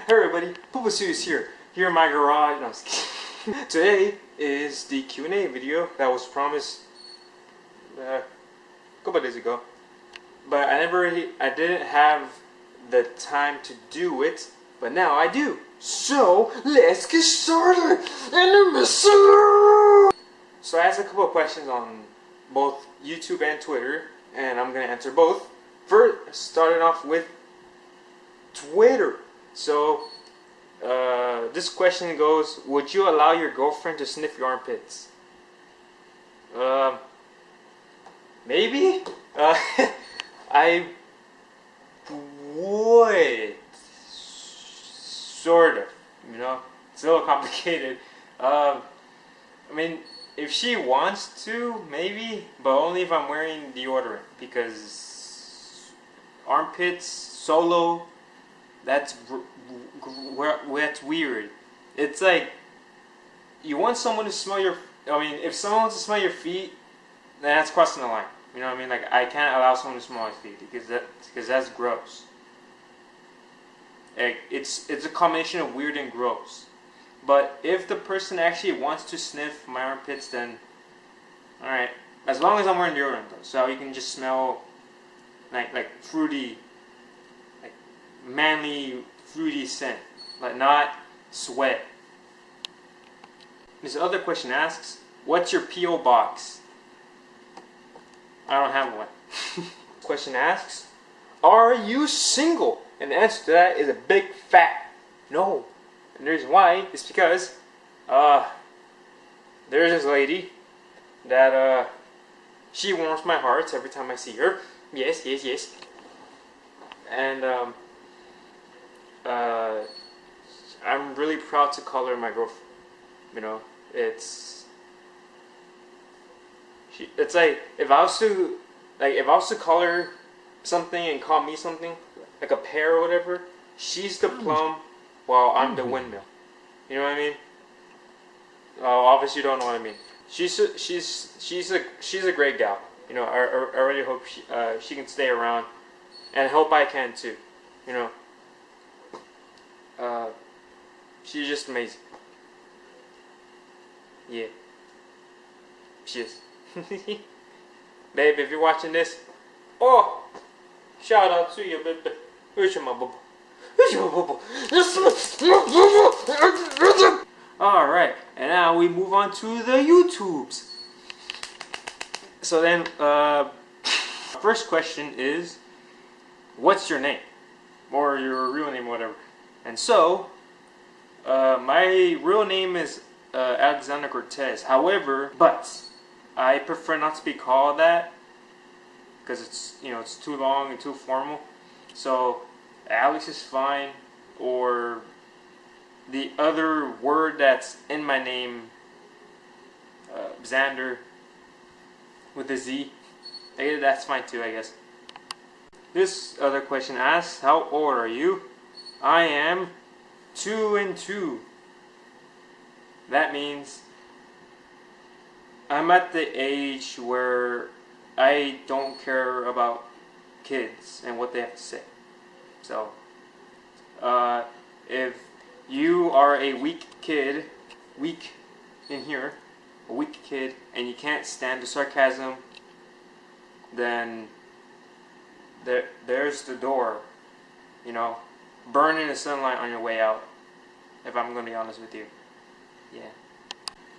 Hey everybody, Poopa Sue's here in my garage. No, I'm just kidding. Today is the Q&A video that was promised a couple days ago, but I didn't have the time to do it, but now I do. So let's get started. So I asked a couple of questions on both YouTube and Twitter, and I'm gonna answer both. First, starting off with Twitter. So this question goes: would you allow your girlfriend to sniff your armpits? Maybe. I would, sort of. You know, it's a little complicated. I mean, if she wants to, maybe, but only if I'm wearing deodorant, because armpits solo, that's weird. It's like, you want someone to smell your, if someone wants to smell your feet, then that's crossing the line. You know what I mean? Like, I can't allow someone to smell my feet because that's gross. Like, it's a combination of weird and gross. But if the person actually wants to sniff my armpits, then alright. As long as I'm wearing deodorant though, so you can just smell like fruity, like manly fruity scent, like not sweat. This other question asks, what's your P.O. box? I don't have one. Question asks, are you single? And the answer to that is a big fat no. And the reason why is because there's this lady that she warms my heart every time I see her. Yes. And I'm really proud to call her my girlfriend. You know, it's like if I was to call her something and call me something, like a pear or whatever, she's the plum while I'm the windmill. You know what I mean? Oh, obviously you don't know what I mean. She's a great gal. You know, I really hope she can stay around, and hope I can too. You know, she's just amazing. Yeah, she is. Babe, if you're watching this, oh, shout out to you, baby. Where's your bubble? Alright, and now we move on to the YouTubes. So then, first question is, what's your name? Or your real name, or whatever. And so, my real name is Alexander Cortez. However, but I prefer not to be called that, because it's too long and too formal. So Alex is fine, or the other word that's in my name, Xander, with a Z. That's fine too, I guess. This other question asks, how old are you? I am 2 and 2. That means I'm at the age where I don't care about kids and what they have to say. So, if you are a weak kid, and you can't stand the sarcasm, then there's the door. You know, burn in the sunlight on your way out, if I'm going to be honest with you. Yeah.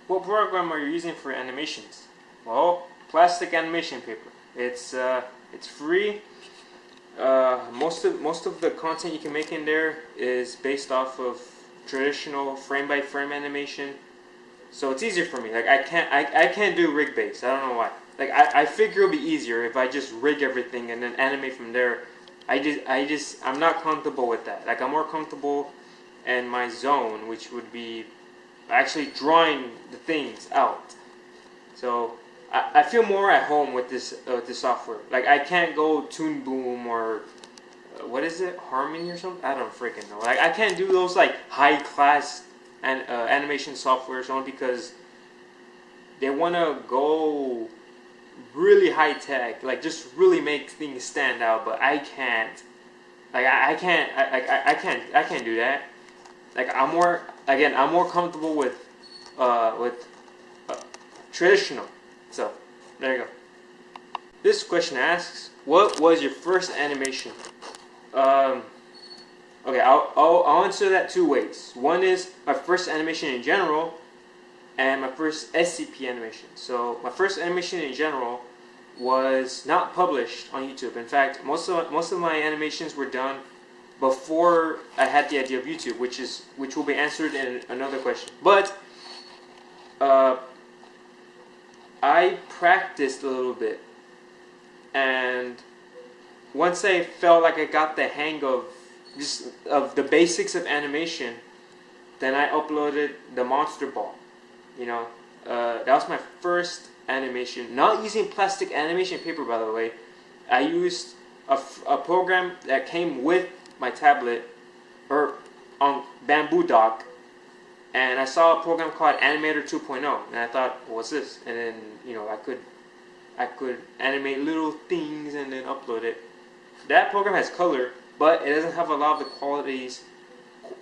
What program are you using for animations? Well, plastic animation paper. It's free. Most of the content you can make in there is based off of traditional frame-by-frame animation, so it's easier for me. Like I can't do rig based. I don't know why. Like I figure it'll be easier if I just rig everything and then animate from there. I'm not comfortable with that. Like I'm more comfortable in my zone, which would be actually drawing the things out. So I feel more at home with this software. Like I can't go Toon Boom or what is it, Harmony or something? I don't freaking know. Like I can't do those like high class animation softwares only because they want to go really high tech, like just really make things stand out. But I can't. Like I can't do that. Like I'm more comfortable with traditional. So there you go. This question asks, what was your first animation? Okay, I'll answer that two ways. One is my first animation in general, and my first SCP animation. So my first animation in general was not published on YouTube. In fact, most of my animations were done before I had the idea of YouTube, which will be answered in another question. But I practiced a little bit, and once I felt like I got the hang of the basics of animation, then I uploaded the Monster Ball. You know, that was my first animation. Not using plastic animation paper, by the way. I used a program that came with my tablet, or on Bamboo Dock, and I saw a program called Animator 2.0, and I thought, well, what's this? And then, you know, I could animate little things and then upload it. That program has color, but it doesn't have a lot of the qualities.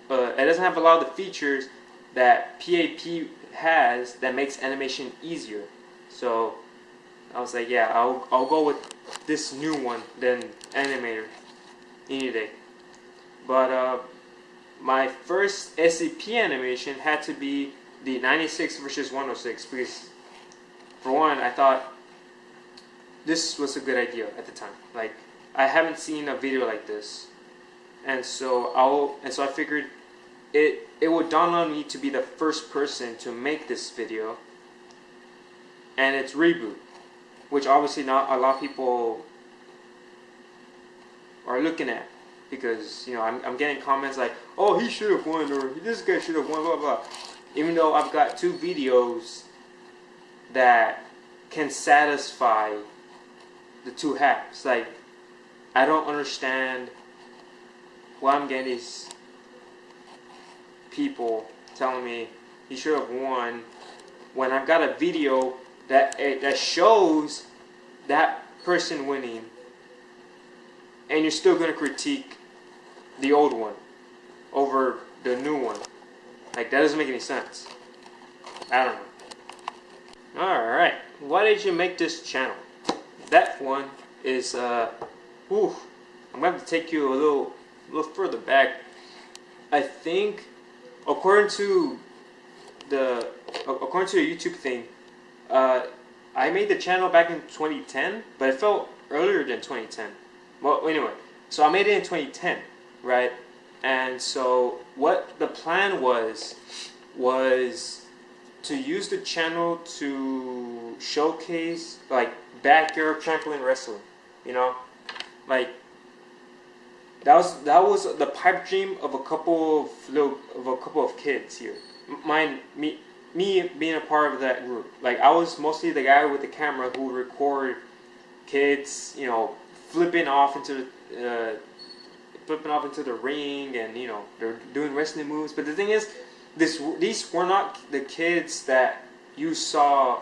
It doesn't have a lot of the features that PAP has that makes animation easier. So I was like, yeah, I'll go with this new one than Animator any day. But my first SCP animation had to be the 96 versus 106 because, for one, I thought this was a good idea at the time. Like, I haven't seen a video like this, and so I figured it would dawn on me to be the first person to make this video, and it's Reboot, which obviously not a lot of people are looking at, because, you know, I'm getting comments like, oh, he should have won, or this guy should have won, blah blah. Even though I've got two videos that can satisfy the two halves. Like, I don't understand why I'm getting these people telling me he should have won when I've got a video that shows that person winning, and you're still going to critique the old one over the new one. Like, that doesn't make any sense. I don't know. Alright, why did you make this channel? That one is, I'm going to have to take you a little further back. I think, according to the YouTube thing, I made the channel back in 2010, but it felt earlier than 2010. Well, anyway, so I made it in 2010, right? And so what the plan was to use the channel to showcase, like, backyard trampoline wrestling. You know, like, that was the pipe dream of a couple of kids here. Me being a part of that group. Like, I was mostly the guy with the camera who would record kids, you know, flipping off into the ring, and, you know, they're doing wrestling moves. But the thing is, these were not the kids that you saw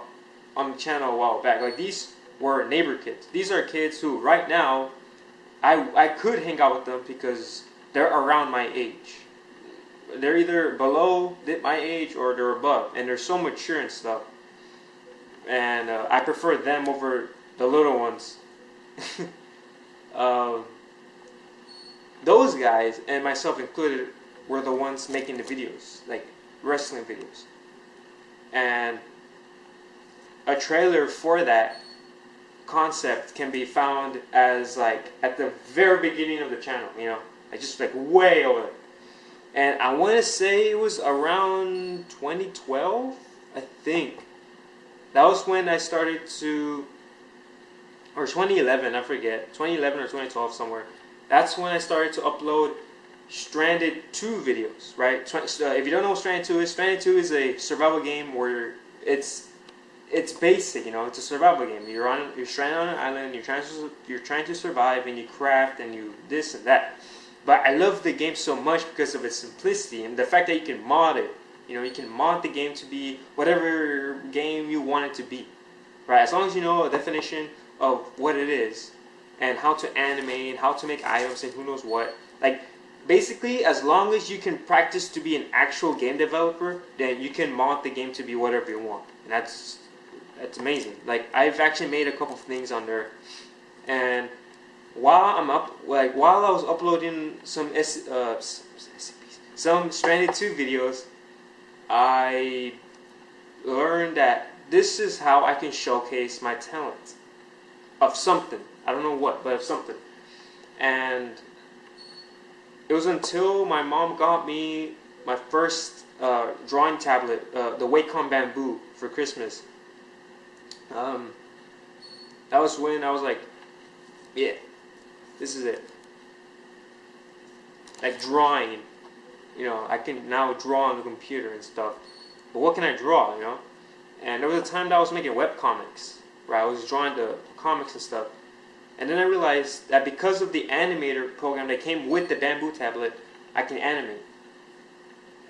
on the channel a while back. Like, these were neighbor kids. These are kids who right now I could hang out with them because they're around my age. They're either below my age or they're above, and they're so mature and stuff. And I prefer them over the little ones. Those guys, and myself included, were the ones making the videos, like wrestling videos. And a trailer for that concept can be found as, like, at the very beginning of the channel, you know, like, just like way over there. And I want to say it was around 2012, I think. That was when I started to, or 2011, I forget, 2011 or 2012 somewhere. That's when I started to upload Stranded 2 videos, right? If you don't know what Stranded 2 is a survival game where it's basic, you know. It's a survival game. You're stranded on an island. You're trying to survive, and you craft, and you this and that. But I love the game so much because of its simplicity and the fact that you can mod it. You know, you can mod the game to be whatever game you want it to be, right? As long as you know a definition of what it is and how to animate, how to make items, and who knows what. Like, basically, as long as you can practice to be an actual game developer, then you can mod the game to be whatever you want, and that's amazing. Like, I've actually made a couple of things on there, and while I was uploading some Stranded 2 videos, I learned that this is how I can showcase my talent of something. I don't know what, but of something. And it was until my mom got me my first drawing tablet, the Wacom Bamboo, for Christmas. That was when I was like, yeah, this is it. Like drawing, I can now draw on the computer and stuff. But what can I draw, And there was a time that I was making web comics, where I was drawing the comics and stuff. And then I realized that because of the animator program that came with the Bamboo tablet, I can animate.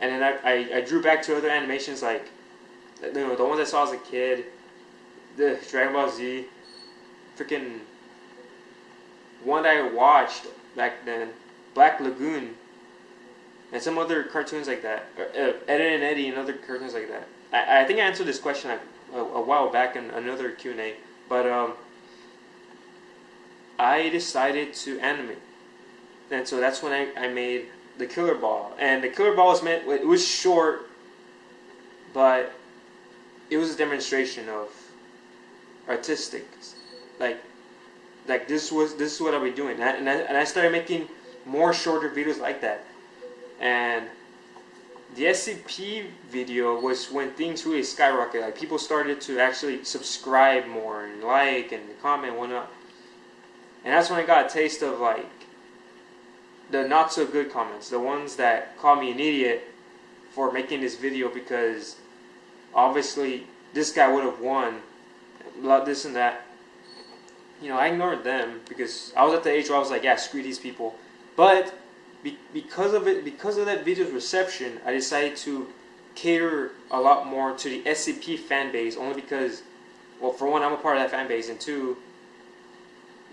And then I drew back to other animations like, the ones I saw as a kid, the Dragon Ball Z, freaking one that I watched back then, Black Lagoon, and some other cartoons like that, Ed and Eddie and other cartoons like that. I think I answered this question a while back in another Q&A, but I decided to animate, and so that's when I made the Killer Ball. And the Killer Ball it was short, but it was a demonstration of artistic, like this is what I'll be doing, and I started making more shorter videos like that. And the SCP video was when things really skyrocketed. Like, people started to actually subscribe more and like and comment and whatnot. And that's when I got a taste of like the not so good comments, the ones that called me an idiot for making this video because obviously this guy would have won, this and that. I ignored them because I was at the age where I was like, yeah, screw these people. But because of that video's reception, I decided to cater a lot more to the SCP fan base, only because, well, for one, I'm a part of that fan base, and two,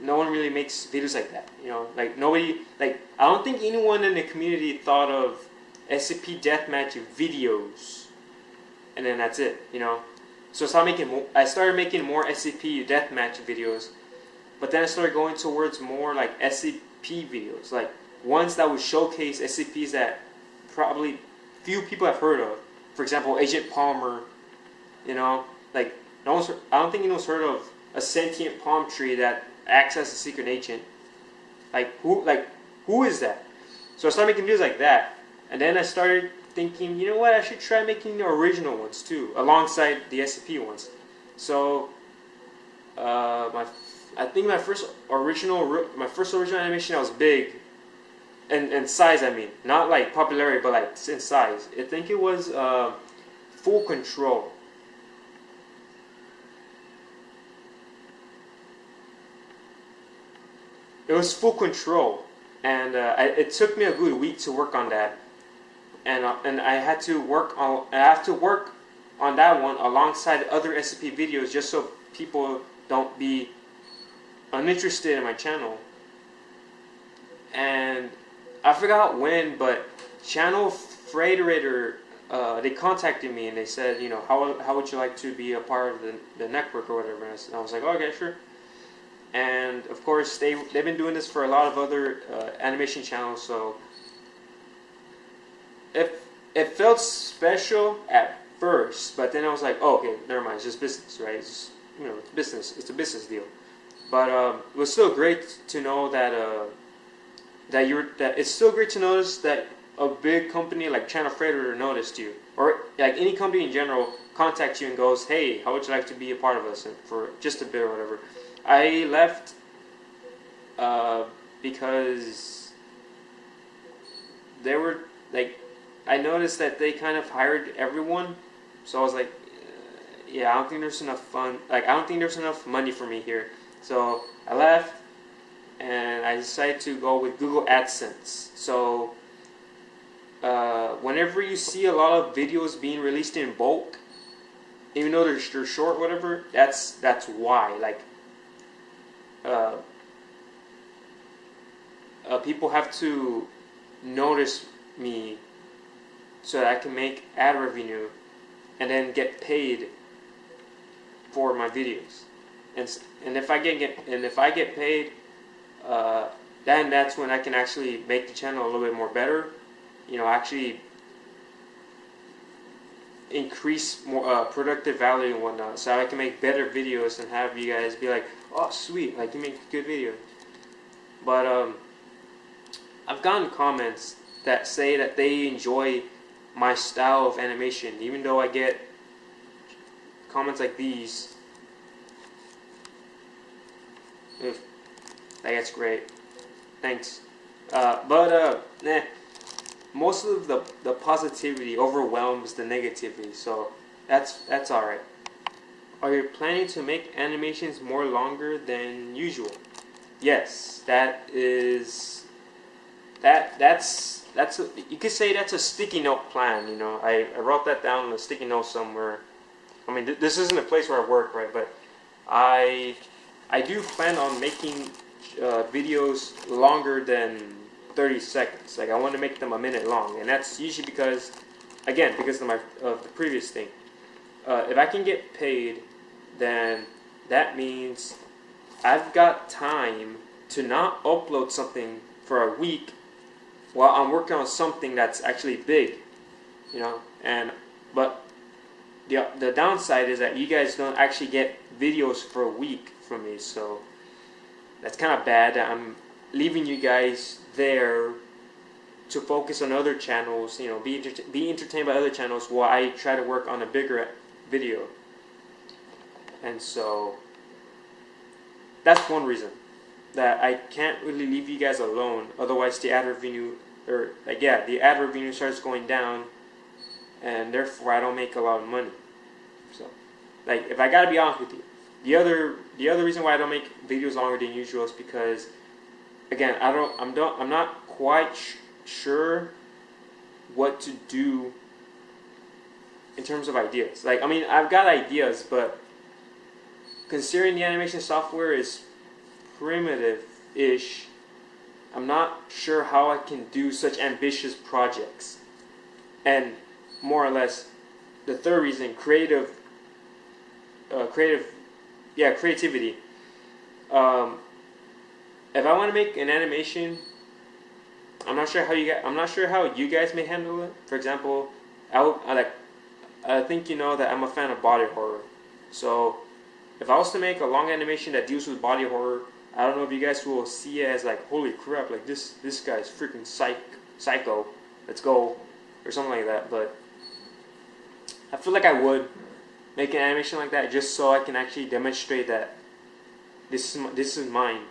no one really makes videos like that. Like, nobody, like, I don't think anyone in the community thought of SCP deathmatch videos, and then that's it. So I started making more SCP deathmatch videos, but then I started going towards more like SCP videos, like ones that would showcase SCPs that probably few people have heard of. For example, Agent Palmer. Like, I don't think anyone's heard of a sentient palm tree that acts as a secret agent. Who is that? So I started making videos like that, and then I started thinking, you know what, I should try making the original ones too, alongside the SCP ones. So, I think my first original animation that was big, and size, I mean, not like popularity, but like in size. I think it was Full Control. It was Full Control, and it took me a good week to work on that, and I have to work on that one alongside other SCP videos, just so people don't be uninterested in my channel. And I forgot when, but Channel Freighter, they contacted me and they said, how would you like to be a part of the network or whatever? And I was like, oh, okay, sure. And of course, they've been doing this for a lot of other animation channels, so it felt special at first, but then I was like, oh, okay, never mind, it's just business, right? It's it's business. It's a business deal. But it was still great to know that it's still great to notice that a big company like Channel Freighter noticed you, or like any company in general contacts you and goes, hey, how would you like to be a part of us for just a bit or whatever. I left because they were like, I noticed that they kind of hired everyone, so I was like, yeah, I don't think there's enough fun. Like, I don't think there's enough money for me here. So I left, and I decided to go with Google AdSense. So whenever you see a lot of videos being released in bulk, even though they're short, whatever, that's why. Like, people have to notice me so that I can make ad revenue and then get paid for my videos. And if I get paid, then that's when I can actually make the channel a little bit more better. You know, actually increase more productive value and whatnot, so I can make better videos and have you guys be like, oh sweet, like you make a good video. But I've gotten comments that say that they enjoy my style of animation, even though I get comments like these. Like, that's great, thanks. Most of the positivity overwhelms the negativity, so that's alright. Are you planning to make animations more longer than usual? Yes, that's you could say that's a sticky note plan. You know, I wrote that down on a sticky note somewhere. I mean, this isn't a place where I work, right? But I do plan on making videos longer than 30 seconds. Like, I want to make them a minute long, and that's usually because of the previous thing. If I can get paid, then that means I've got time to not upload something for a week while I'm working on something that's actually big, you know. But the downside is that you guys don't actually get videos for a week from me, so that's kind of bad. I'm leaving you guys there to focus on other channels, you know, be entertained by other channels while I try to work on a bigger video. And so that's one reason that I can't really leave you guys alone. Otherwise, the ad revenue, the ad revenue starts going down, and therefore I don't make a lot of money. So, like, if I gotta be honest with you, the other reason why I don't make videos longer than usual is because, again, I'm not quite sure what to do in terms of ideas. Like, I mean, I've got ideas, but considering the animation software is primitive-ish, I'm not sure how I can do such ambitious projects. And more or less, the third reason, creativity. If I want to make an animation, I'm not sure how you guys may handle it. For example, I think you know that I'm a fan of body horror. So if I was to make a long animation that deals with body horror, I don't know if you guys will see it as like, holy crap, like this guy's freaking psycho, let's go, or something like that. But I feel like I would make an animation like that just so I can actually demonstrate that this is mine.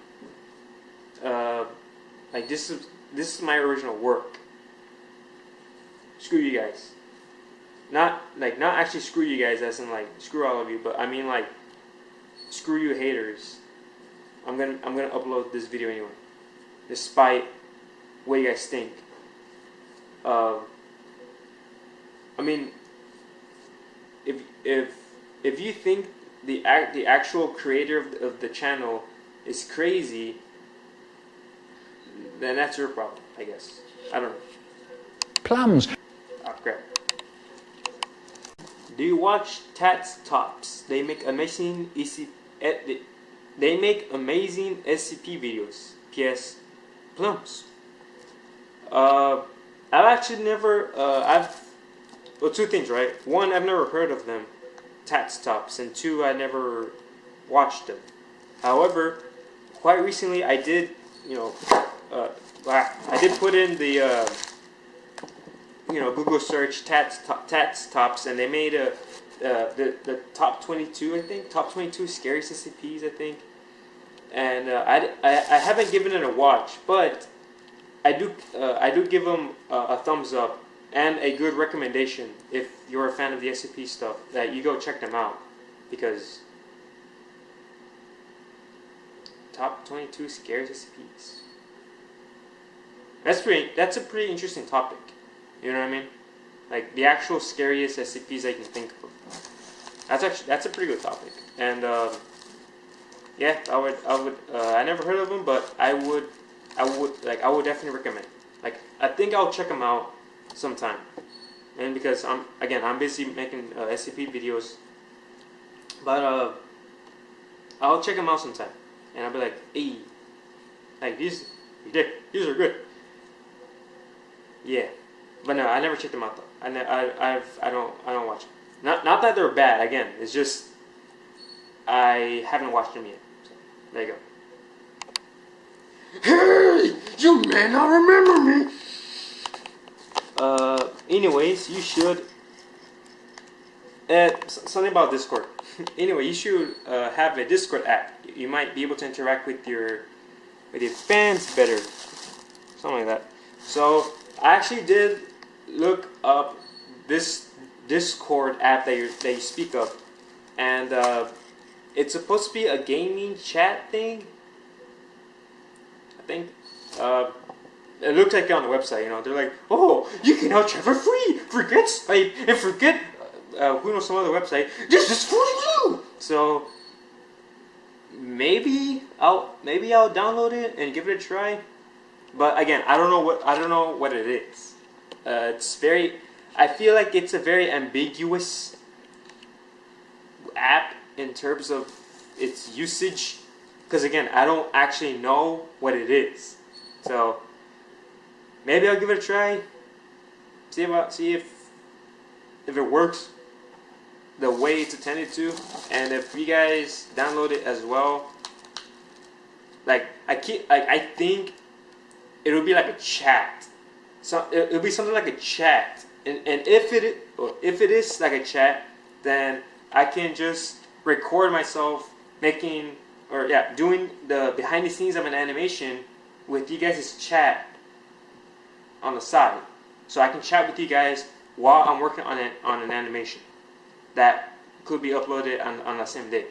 Like this is my original work. Screw you guys. Not actually screw you guys as in like screw all of you, but I mean like screw you haters. I'm gonna upload this video anyway, despite what you guys think. I mean, if you think the actual creator of the channel is crazy, then that's your problem, I guess. I don't know. Plums. Oh crap. Do you watch Tats Tops? They make amazing SCP videos. P.S. Plums. I've actually never. Well, two things, right? One, I've never heard of them, Tats Tops, and two, I never watched them. However, quite recently, I did, I did put in the, Google search Tats Tops, and they made the top 22, I think, top 22 scariest SCPs, I think. And I haven't given it a watch, but I do give them a thumbs up and a good recommendation if you're a fan of the SCP stuff, that you go check them out, because top 22 scariest SCPs. That's a pretty interesting topic. You know what I mean? Like the actual scariest SCPs I can think of. That's a pretty good topic. And yeah, I would I never heard of them, but I would definitely recommend. Like, I think I'll check them out sometime. And because I'm busy making SCP videos. But I'll check them out sometime. And I'll be like, hey, like these are good. Yeah. But no, I never checked them out though. I don't watch them. Not that they're bad. Again, it's just I haven't watched them yet. So, there you go. Hey, you may not remember me. Anyways, you should. Something about Discord. Anyway, you should have a Discord app. You might be able to interact with your fans better. Something like that. So I actually did look up this Discord app that you speak of, and it's supposed to be a gaming chat thing. I think it looked like it on the website. You know, they're like, oh, you can now chat for free. Forget Skype and forget who knows some other website. This is for you. So maybe I'll download it and give it a try. But again, I don't know what it is. I feel like it's a very ambiguous app in terms of its usage. Because again, I don't actually know what it is. So maybe I'll give it a try. See if it works the way it's intended to, and if you guys download it as well. Like I think it'll be like a chat. So it'll be something like a chat, and if it is like a chat, then I can just record myself doing the behind the scenes of an animation with you guys' chat on the side, so I can chat with you guys while I'm working on an animation that could be uploaded on the same day.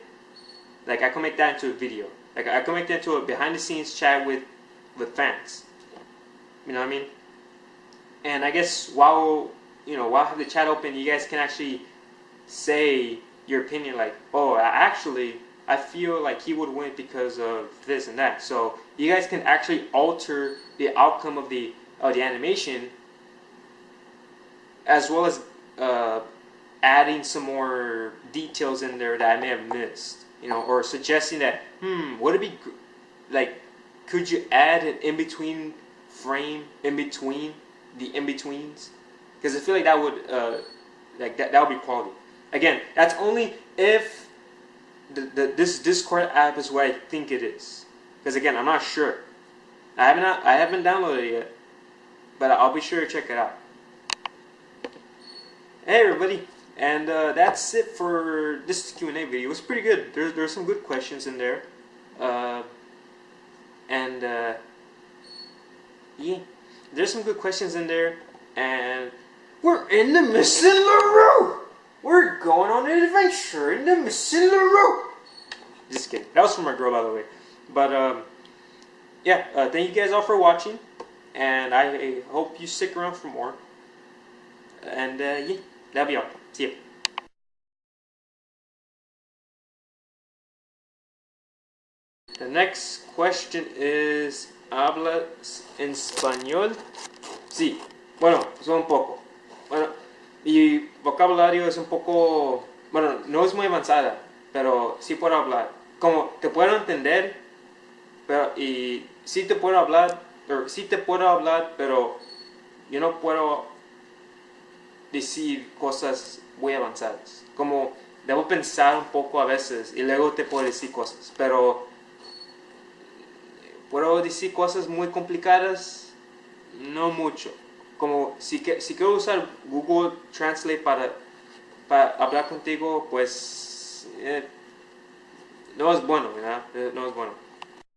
Like I can make that into a video. Like I can make that into a behind the scenes chat with fans. You know what I mean? And I guess while I have the chat open, you guys can actually say your opinion. Like, oh, I feel like he would win because of this and that. So you guys can actually alter the outcome of the animation, as well as adding some more details in there that I may have missed. Or suggesting that, would it be like, could you add an in-between frame in between the in-betweens? Because I feel like that would that would be quality. Again, that's only if this Discord app is what I think it is. Because again, I'm not sure. I haven't downloaded it yet, but I'll be sure to check it out. Hey everybody, and that's it for this Q&A video. It was pretty good. There's some good questions in there, yeah, there's some good questions in there, and we're in the Missing LaRue. We're going on an adventure in the Missing LaRue. Just kidding. That was from my girl, by the way. But yeah, thank you guys all for watching, and I hope you stick around for more. And yeah, that'll be all. See ya. The next question is, ¿hablas en español? Sí. Bueno, solo un poco. Bueno, mi vocabulario es un poco, bueno, no es muy avanzada, pero sí puedo hablar. Como te puedo entender, pero y sí te puedo hablar, pero yo no puedo decir cosas muy avanzadas. Como debo pensar un poco a veces y luego te puedo decir cosas, pero puedo decir cosas muy complicadas, no mucho. Como si quiero usar Google Translate para hablar contigo, pues no es bueno, ¿verdad? No es bueno.